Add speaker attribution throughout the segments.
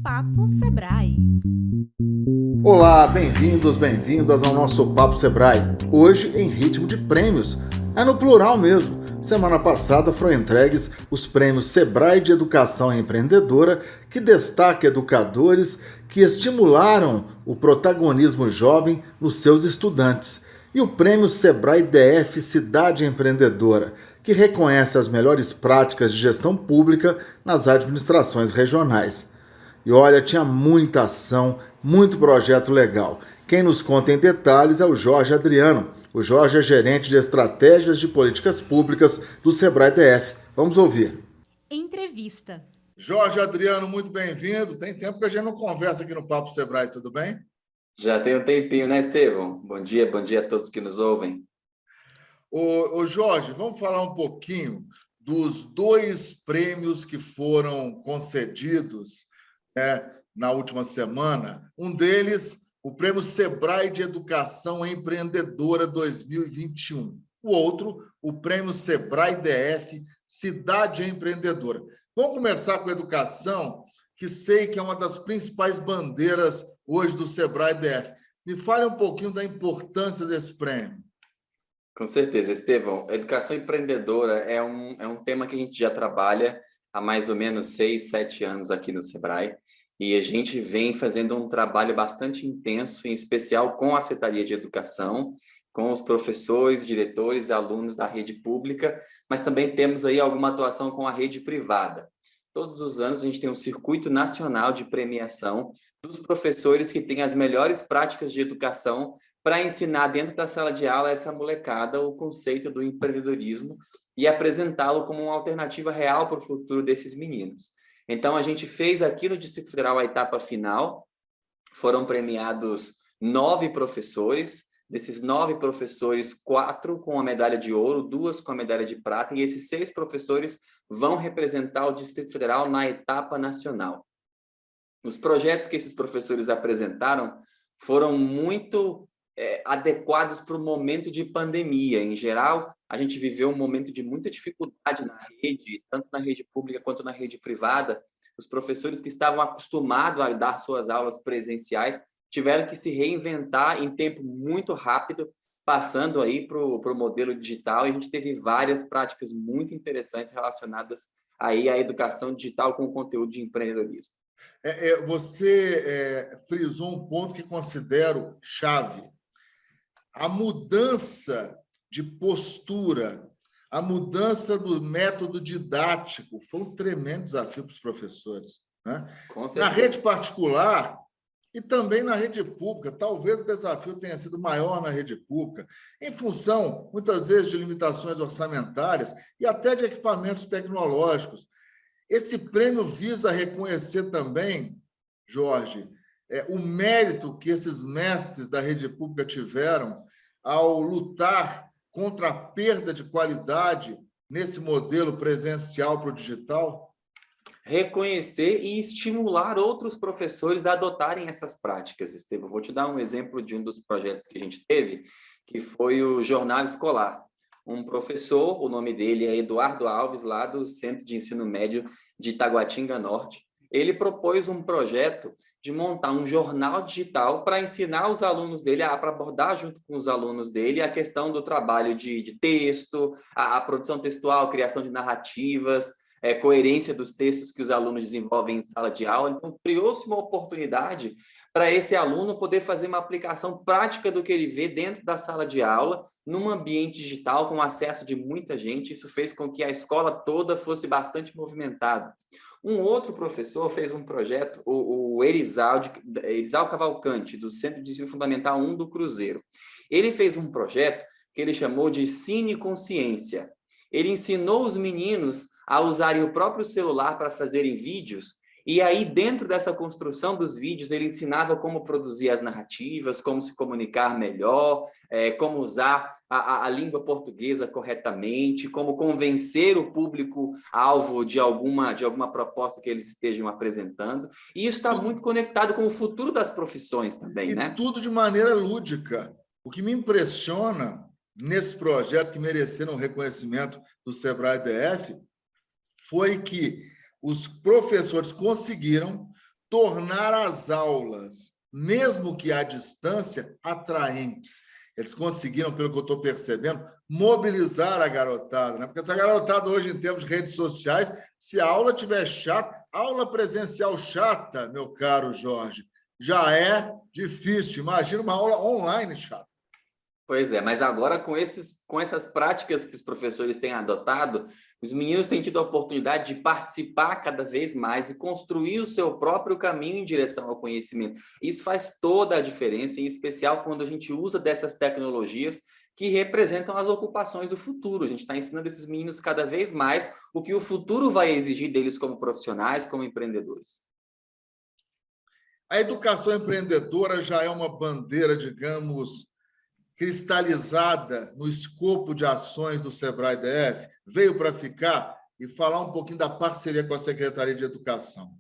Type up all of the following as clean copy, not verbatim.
Speaker 1: Papo Sebrae.
Speaker 2: Olá, bem-vindos, bem-vindas ao nosso Papo Sebrae. Hoje em ritmo de prêmios. É no plural mesmo. Semana passada foram entregues os prêmios Sebrae de Educação Empreendedora, que destaca educadores que estimularam o protagonismo jovem nos seus estudantes. E o prêmio Sebrae DF Cidade Empreendedora, que reconhece as melhores práticas de gestão pública nas administrações regionais. E olha, tinha muita ação, muito projeto legal. Quem nos conta em detalhes é o Jorge Adriano. O Jorge é gerente de estratégias de políticas públicas do Sebrae DF. Vamos ouvir.
Speaker 1: Entrevista.
Speaker 2: Jorge Adriano, muito bem-vindo. Tem tempo que a gente não conversa aqui no Papo Sebrae, tudo bem?
Speaker 3: Já tem um tempinho, né, Estevão? Bom dia a todos que nos ouvem.
Speaker 2: Ô Jorge, vamos falar um pouquinho dos dois prêmios que foram concedidos, né, na última semana. Um deles, o Prêmio Sebrae de Educação Empreendedora 2021. O outro, o Prêmio Sebrae DF Cidade Empreendedora. Vamos começar com a educação, que sei que é uma das principais bandeiras hoje do Sebrae DF. Me fale um pouquinho da importância desse prêmio.
Speaker 3: Com certeza, Estevão. Educação empreendedora é um tema que a gente já trabalha há mais ou menos 6, 7 anos aqui no Sebrae. E a gente vem fazendo um trabalho bastante intenso, em especial com a Secretaria de Educação, com os professores, diretores e alunos da rede pública, mas também temos aí alguma atuação com a rede privada. Todos os anos a gente tem um circuito nacional de premiação dos professores que têm as melhores práticas de educação para ensinar dentro da sala de aula essa molecada o conceito do empreendedorismo e apresentá-lo como uma alternativa real para o futuro desses meninos. Então, a gente fez aqui no Distrito Federal a etapa final, foram premiados 9 professores, desses 9 professores, 4 com a medalha de ouro, 2 com a medalha de prata, e esses 6 professores vão representar o Distrito Federal na etapa nacional. Os projetos que esses professores apresentaram foram muito adequados para o momento de pandemia. Em geral, a gente viveu um momento de muita dificuldade na rede, tanto na rede pública quanto na rede privada. Os professores que estavam acostumados a dar suas aulas presenciais tiveram que se reinventar em tempo muito rápido, passando aí para o modelo digital, e a gente teve várias práticas muito interessantes relacionadas aí à educação digital com conteúdo de empreendedorismo.
Speaker 2: Você frisou um ponto que considero chave. A mudança de postura, a mudança do método didático foi um tremendo desafio para os professores, né? Na rede particular e também na rede pública. Talvez o desafio tenha sido maior na rede pública, em função, muitas vezes, de limitações orçamentárias e até de equipamentos tecnológicos. Esse prêmio visa reconhecer também, Jorge, o mérito que esses mestres da rede pública tiveram ao lutar contra a perda de qualidade nesse modelo presencial para o digital?
Speaker 3: Reconhecer e estimular outros professores a adotarem essas práticas, Estevão. Vou te dar um exemplo de um dos projetos que a gente teve, que foi o Jornal Escolar. Um professor, o nome dele é Eduardo Alves, lá do Centro de Ensino Médio de Taguatinga Norte. Ele propôs um projeto de montar um jornal digital para ensinar os alunos dele, para abordar junto com os alunos dele a questão do trabalho de texto, a produção textual, a criação de narrativas, coerência dos textos que os alunos desenvolvem em sala de aula. Então, criou-se uma oportunidade para esse aluno poder fazer uma aplicação prática do que ele vê dentro da sala de aula, num ambiente digital, com acesso de muita gente. Isso fez com que a escola toda fosse bastante movimentada. Um outro professor fez um projeto, o Erizal Cavalcante, do Centro de Ensino Fundamental 1 do Cruzeiro. Ele fez um projeto que ele chamou de Cine Consciência. Ele ensinou os meninos a usarem o próprio celular para fazerem vídeos, e aí, dentro dessa construção dos vídeos, ele ensinava como produzir as narrativas, como se comunicar melhor, como usar a língua portuguesa corretamente, como convencer o público-alvo de alguma proposta que eles estejam apresentando. E isso está muito conectado com o futuro das profissões também, né?
Speaker 2: E tudo de maneira lúdica. O que me impressiona nesses projetos que mereceram o reconhecimento do Sebrae DF foi que os professores conseguiram tornar as aulas, mesmo que à distância, atraentes. Eles conseguiram, pelo que eu estou percebendo, mobilizar a garotada, né? Porque essa garotada hoje, em termos de redes sociais, se a aula estiver chata, aula presencial chata, meu caro Jorge, já é difícil. Imagina uma aula online chata.
Speaker 3: Pois é, mas agora com essas práticas que os professores têm adotado, os meninos têm tido a oportunidade de participar cada vez mais e construir o seu próprio caminho em direção ao conhecimento. Isso faz toda a diferença, em especial quando a gente usa dessas tecnologias que representam as ocupações do futuro. A gente está ensinando esses meninos cada vez mais o que o futuro vai exigir deles como profissionais, como empreendedores.
Speaker 2: A educação empreendedora já é uma bandeira, digamos, cristalizada no escopo de ações do Sebrae DF, veio para ficar, e falar um pouquinho da parceria com a Secretaria de Educação.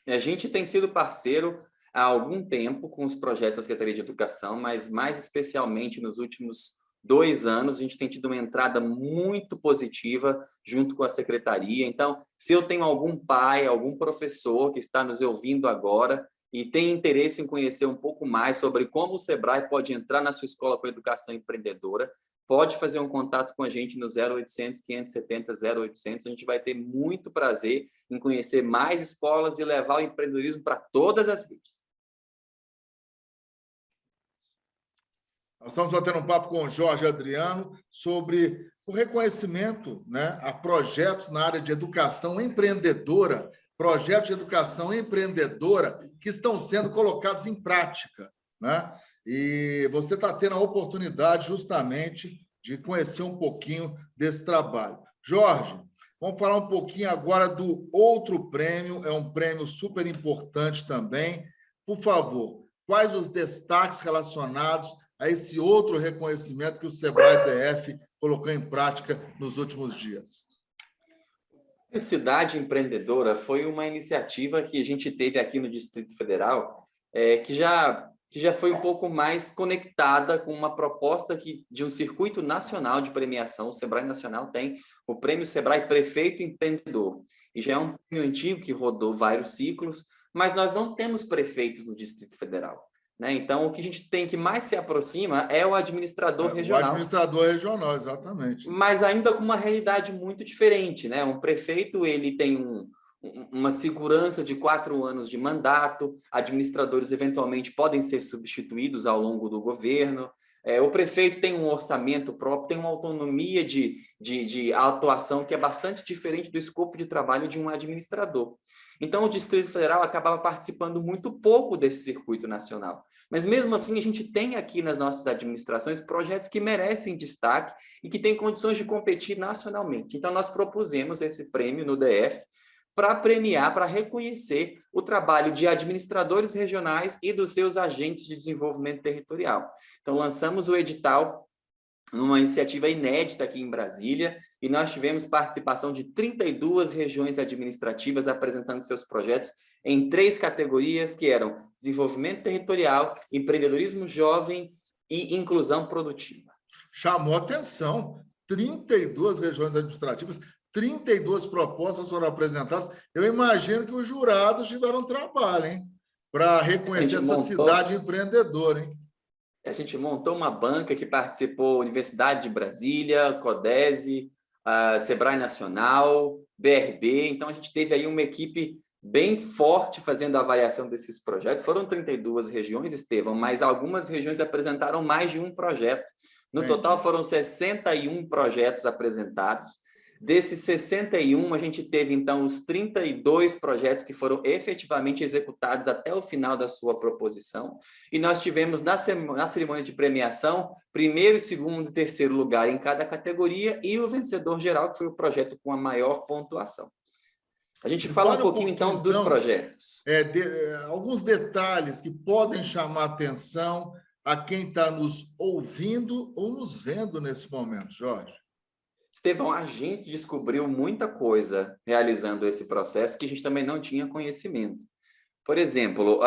Speaker 3: A gente tem sido parceiro há algum tempo com os projetos da Secretaria de Educação, mas mais especialmente nos últimos 2 anos, a gente tem tido uma entrada muito positiva junto com a Secretaria. Então, se eu tenho algum pai, algum professor que está nos ouvindo agora e tem interesse em conhecer um pouco mais sobre como o Sebrae pode entrar na sua escola com educação empreendedora, pode fazer um contato com a gente no 0800 570 0800. A gente vai ter muito prazer em conhecer mais escolas e levar o empreendedorismo para todas as redes.
Speaker 2: Nós estamos batendo um papo com o Jorge Adriano sobre o reconhecimento, né, a projetos na área de educação empreendedora, projetos de educação empreendedora que estão sendo colocados em prática, né? E você está tendo a oportunidade justamente de conhecer um pouquinho desse trabalho. Jorge, vamos falar um pouquinho agora do outro prêmio, é um prêmio super importante também. Por favor, quais os destaques relacionados a esse outro reconhecimento que o Sebrae DF colocou em prática nos últimos dias?
Speaker 3: Cidade Empreendedora foi uma iniciativa que a gente teve aqui no Distrito Federal, que já foi um pouco mais conectada com uma proposta de um circuito nacional de premiação. O Sebrae Nacional tem o Prêmio Sebrae Prefeito Empreendedor, e já é um prêmio antigo que rodou vários ciclos, mas nós não temos prefeitos no Distrito Federal, né? Então, o que a gente tem que mais se aproxima é o administrador regional.
Speaker 2: O administrador regional, exatamente.
Speaker 3: Mas ainda com uma realidade muito diferente, né? Um prefeito, ele tem uma segurança de 4 anos de mandato, administradores eventualmente podem ser substituídos ao longo do governo, o prefeito tem um orçamento próprio, tem uma autonomia de atuação que é bastante diferente do escopo de trabalho de um administrador. Então, o Distrito Federal acabava participando muito pouco desse circuito nacional. Mas, mesmo assim, a gente tem aqui nas nossas administrações projetos que merecem destaque e que têm condições de competir nacionalmente. Então, nós propusemos esse prêmio no DF para premiar, para reconhecer o trabalho de administradores regionais e dos seus agentes de desenvolvimento territorial. Então, lançamos o edital numa iniciativa inédita aqui em Brasília, e nós tivemos participação de 32 regiões administrativas apresentando seus projetos em 3 categorias, que eram desenvolvimento territorial, empreendedorismo jovem e inclusão produtiva.
Speaker 2: Chamou atenção, 32 regiões administrativas, 32 propostas foram apresentadas. Eu imagino que os jurados tiveram trabalho, hein? Para reconhecer essa cidade empreendedora, hein?
Speaker 3: A gente montou uma banca que participou Universidade de Brasília, Codese, Sebrae Nacional, BRB. Então, a gente teve aí uma equipe bem forte fazendo a avaliação desses projetos. Foram 32 regiões, Estevão, mas algumas regiões apresentaram mais de um projeto. No total, foram 61 projetos apresentados. Desses 61, a gente teve, então, os 32 projetos que foram efetivamente executados até o final da sua proposição. E nós tivemos, na cerimônia de premiação, 1º, 2º e 3º lugar em cada categoria e o vencedor geral, que foi o projeto com a maior pontuação. A gente fala um pouquinho, então, dos projetos.
Speaker 2: Alguns detalhes que podem chamar atenção a quem está nos ouvindo ou nos vendo nesse momento, Jorge.
Speaker 3: Estevão, a gente descobriu muita coisa realizando esse processo que a gente também não tinha conhecimento. Por exemplo,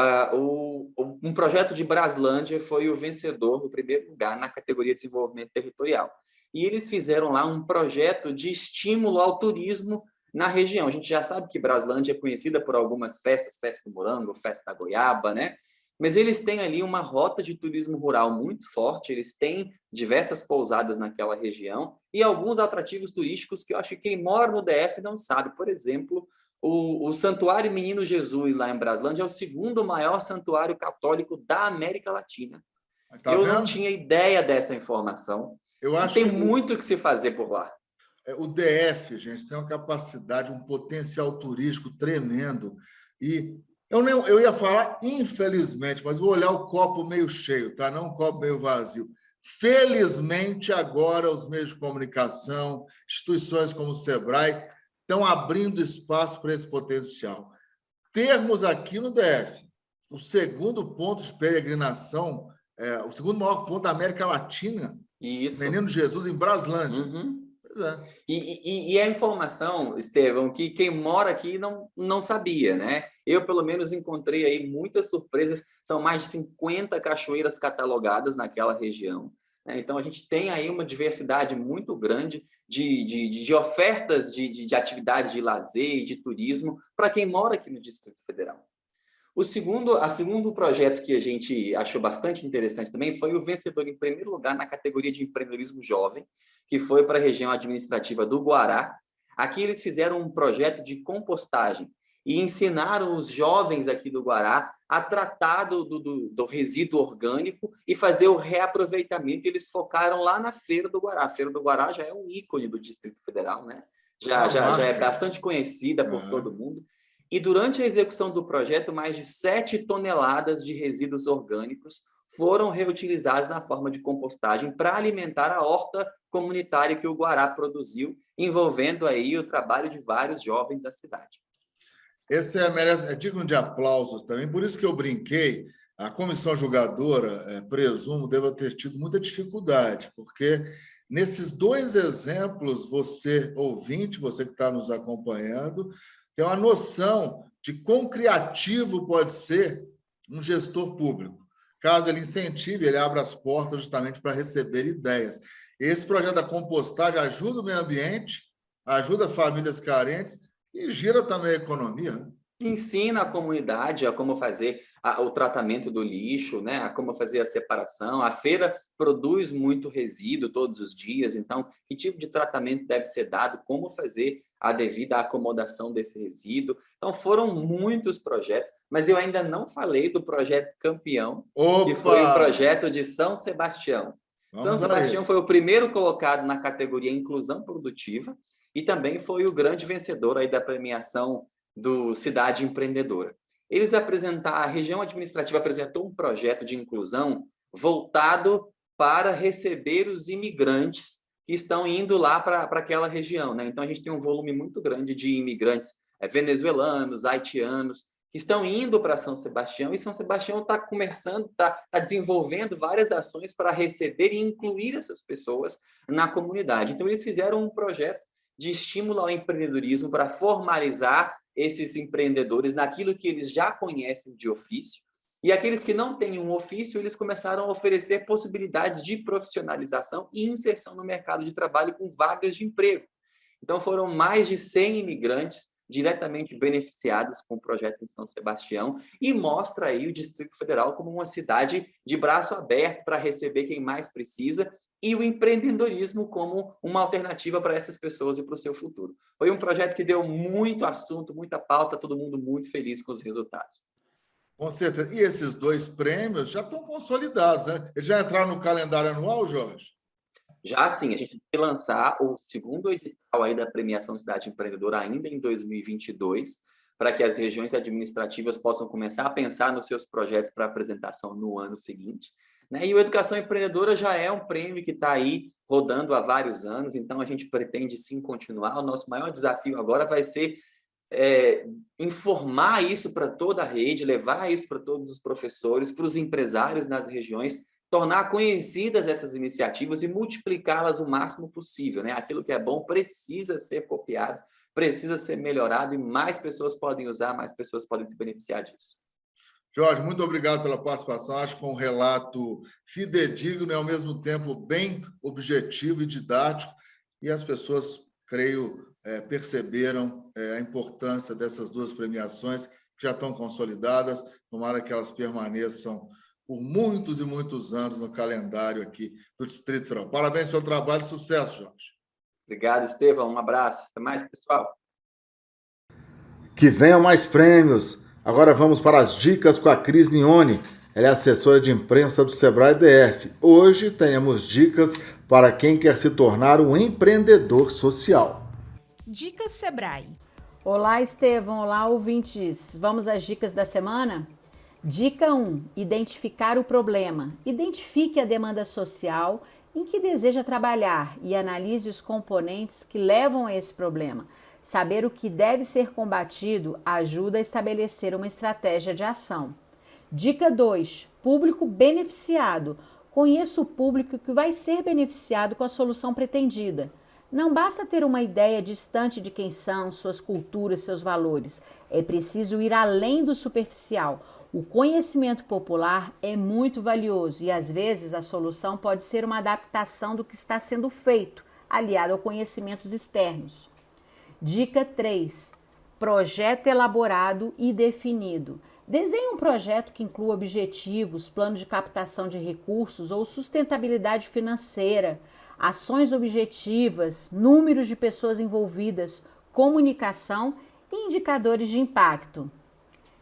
Speaker 3: um projeto de Braslândia foi o vencedor no 1º lugar na categoria de desenvolvimento territorial. E eles fizeram lá um projeto de estímulo ao turismo na região. A gente já sabe que Braslândia é conhecida por algumas festas, festa do morango, festa da goiaba, né? Mas eles têm ali uma rota de turismo rural muito forte, eles têm diversas pousadas naquela região e alguns atrativos turísticos que eu acho que quem mora no DF não sabe. Por exemplo, o Santuário Menino Jesus, lá em Braslândia, é o segundo maior santuário católico da América Latina.
Speaker 2: Tá
Speaker 3: Eu não
Speaker 2: vendo?
Speaker 3: tinha ideia dessa informação.
Speaker 2: Eu
Speaker 3: E
Speaker 2: acho
Speaker 3: tem
Speaker 2: que
Speaker 3: muito que se fazer por lá.
Speaker 2: o DF, gente, tem uma capacidade, um potencial turístico tremendo. E eu ia falar, infelizmente, mas vou olhar o copo meio cheio, tá? Não o copo meio vazio. Felizmente, agora, os meios de comunicação, instituições como o SEBRAE, estão abrindo espaço para esse potencial. Termos aqui no DF o segundo ponto de peregrinação, o segundo maior ponto da América Latina,
Speaker 3: Isso.
Speaker 2: Menino Jesus, em Braslândia.
Speaker 3: Uhum.
Speaker 2: Pois é.
Speaker 3: E a informação, Estevão, que quem mora aqui não sabia, né? Eu, pelo menos, encontrei aí muitas surpresas. São mais de 50 cachoeiras catalogadas naquela região, né? Então, a gente tem aí uma diversidade muito grande de ofertas de atividades de lazer e de turismo para quem mora aqui no Distrito Federal. O segundo projeto que a gente achou bastante interessante também foi o vencedor em primeiro lugar na categoria de empreendedorismo jovem, que foi para a região administrativa do Guará. Aqui eles fizeram um projeto de compostagem e ensinaram os jovens aqui do Guará a tratar do resíduo orgânico e fazer o reaproveitamento. Eles focaram lá na Feira do Guará. A Feira do Guará já é um ícone do Distrito Federal, né? Já é bastante conhecida por todo mundo. E durante a execução do projeto, mais de 7 toneladas de resíduos orgânicos foram reutilizados na forma de compostagem para alimentar a horta comunitária que o Guará produziu, envolvendo aí o trabalho de vários jovens da cidade.
Speaker 2: Esse é digno de aplausos também, por isso que eu brinquei. A comissão julgadora, presumo, deva ter tido muita dificuldade, porque nesses dois exemplos, você, ouvinte, você que está nos acompanhando, tem uma noção de quão criativo pode ser um gestor público. Caso ele incentive, ele abra as portas justamente para receber ideias. Esse projeto da compostagem ajuda o meio ambiente, ajuda famílias carentes e gira também a economia, né?
Speaker 3: Ensina a comunidade a como fazer o tratamento do lixo, né? A como fazer a separação. A feira produz muito resíduo todos os dias, então, que tipo de tratamento deve ser dado, como fazer a devida acomodação desse resíduo. Então, foram muitos projetos, mas eu ainda não falei do projeto campeão, que foi o projeto de São Sebastião. São Sebastião foi o primeiro colocado na categoria Inclusão Produtiva e também foi o grande vencedor aí da premiação do Cidade Empreendedora. A região administrativa apresentou um projeto de inclusão voltado para receber os imigrantes que estão indo lá para aquela região, né? Então, a gente tem um volume muito grande de imigrantes venezuelanos, haitianos, que estão indo para São Sebastião, e São Sebastião está desenvolvendo várias ações para receber e incluir essas pessoas na comunidade. Então, eles fizeram um projeto de estímulo ao empreendedorismo para formalizar esses empreendedores naquilo que eles já conhecem de ofício, e aqueles que não têm um ofício, eles começaram a oferecer possibilidades de profissionalização e inserção no mercado de trabalho com vagas de emprego. Então, foram mais de 100 imigrantes diretamente beneficiados com o projeto em São Sebastião, e mostra aí o Distrito Federal como uma cidade de braço aberto para receber quem mais precisa, e o empreendedorismo como uma alternativa para essas pessoas e para o seu futuro. Foi um projeto que deu muito assunto, muita pauta, todo mundo muito feliz com os resultados.
Speaker 2: Com certeza. E esses dois prêmios já estão consolidados, né? Eles já entraram no calendário anual, Jorge?
Speaker 3: Já sim, a gente vai lançar o segundo edital aí da premiação Cidade Empreendedora ainda em 2022, para que as regiões administrativas possam começar a pensar nos seus projetos para apresentação no ano seguinte, né? E o Educação Empreendedora já é um prêmio que está aí rodando há vários anos, então a gente pretende sim continuar. O nosso maior desafio agora vai ser informar isso para toda a rede, levar isso para todos os professores, para os empresários nas regiões, tornar conhecidas essas iniciativas e multiplicá-las o máximo possível, né? Aquilo que é bom precisa ser copiado, precisa ser melhorado, e mais pessoas podem usar, mais pessoas podem se beneficiar disso.
Speaker 2: Jorge, muito obrigado pela participação. Acho que foi um relato fidedigno e, ao mesmo tempo, bem objetivo e didático. E as pessoas, creio, perceberam a importância dessas duas premiações, que já estão consolidadas. Tomara que elas permaneçam por muitos e muitos anos no calendário aqui do Distrito Federal. Parabéns pelo trabalho e sucesso, Jorge.
Speaker 3: Obrigado, Estevão. Um abraço. Até mais, pessoal.
Speaker 4: Que venham mais prêmios. Agora vamos para as dicas com a Cris Nione. Ela é assessora de imprensa do Sebrae DF. Hoje temos dicas para quem quer se tornar um empreendedor social.
Speaker 1: Dicas Sebrae.
Speaker 5: Olá, Estevão. Olá, ouvintes. Vamos às dicas da semana? Dica 1. Identificar o problema. Identifique a demanda social em que deseja trabalhar e analise os componentes que levam a esse problema. Saber o que deve ser combatido ajuda a estabelecer uma estratégia de ação. Dica 2. Público beneficiado. Conheça o público que vai ser beneficiado com a solução pretendida. Não basta ter uma ideia distante de quem são, suas culturas, seus valores. É preciso ir além do superficial. O conhecimento popular é muito valioso e, às vezes, a solução pode ser uma adaptação do que está sendo feito, aliado a conhecimentos externos. Dica 3. Projeto elaborado e definido. Desenhe um projeto que inclua objetivos, plano de captação de recursos ou sustentabilidade financeira, ações objetivas, números de pessoas envolvidas, comunicação e indicadores de impacto.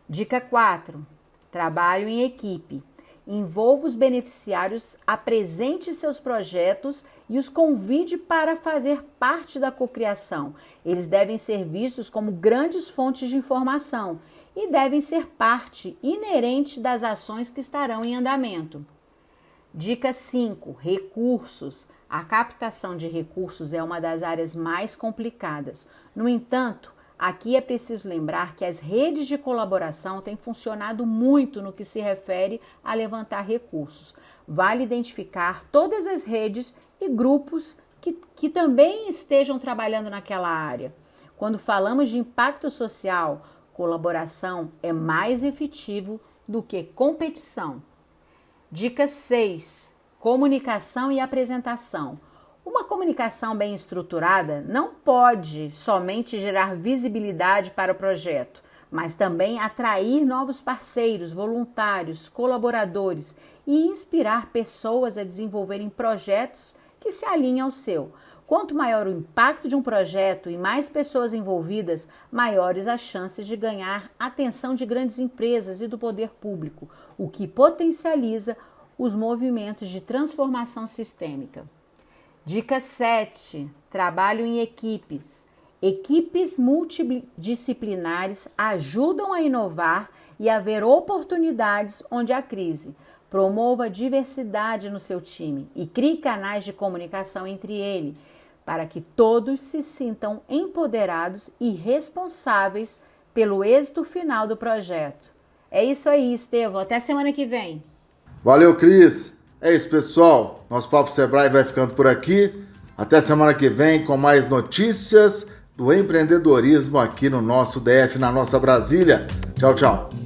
Speaker 5: Dica 4. Trabalho em equipe. Envolva os beneficiários, apresente seus projetos e os convide para fazer parte da cocriação. Eles devem ser vistos como grandes fontes de informação e devem ser parte inerente das ações que estarão em andamento. Dica 5. Recursos. A captação de recursos é uma das áreas mais complicadas. No entanto, aqui é preciso lembrar que as redes de colaboração têm funcionado muito no que se refere a levantar recursos. Vale identificar todas as redes e grupos que também estejam trabalhando naquela área. Quando falamos de impacto social, colaboração é mais efetivo do que competição. Dica 6. Comunicação e apresentação. Uma comunicação bem estruturada não pode somente gerar visibilidade para o projeto, mas também atrair novos parceiros, voluntários, colaboradores e inspirar pessoas a desenvolverem projetos que se alinhem ao seu. Quanto maior o impacto de um projeto e mais pessoas envolvidas, maiores as chances de ganhar a atenção de grandes empresas e do poder público, o que potencializa os movimentos de transformação sistêmica. Dica 7. Trabalho em equipes. Equipes multidisciplinares ajudam a inovar e a ver oportunidades onde há crise. Promova a diversidade no seu time e crie canais de comunicação entre eles, para que todos se sintam empoderados e responsáveis pelo êxito final do projeto. É isso aí, Estevão. Até semana que vem.
Speaker 4: Valeu, Cris. É isso, pessoal. Nosso Papo Sebrae vai ficando por aqui. Até semana que vem com mais notícias do empreendedorismo aqui no nosso DF, na nossa Brasília. Tchau, tchau.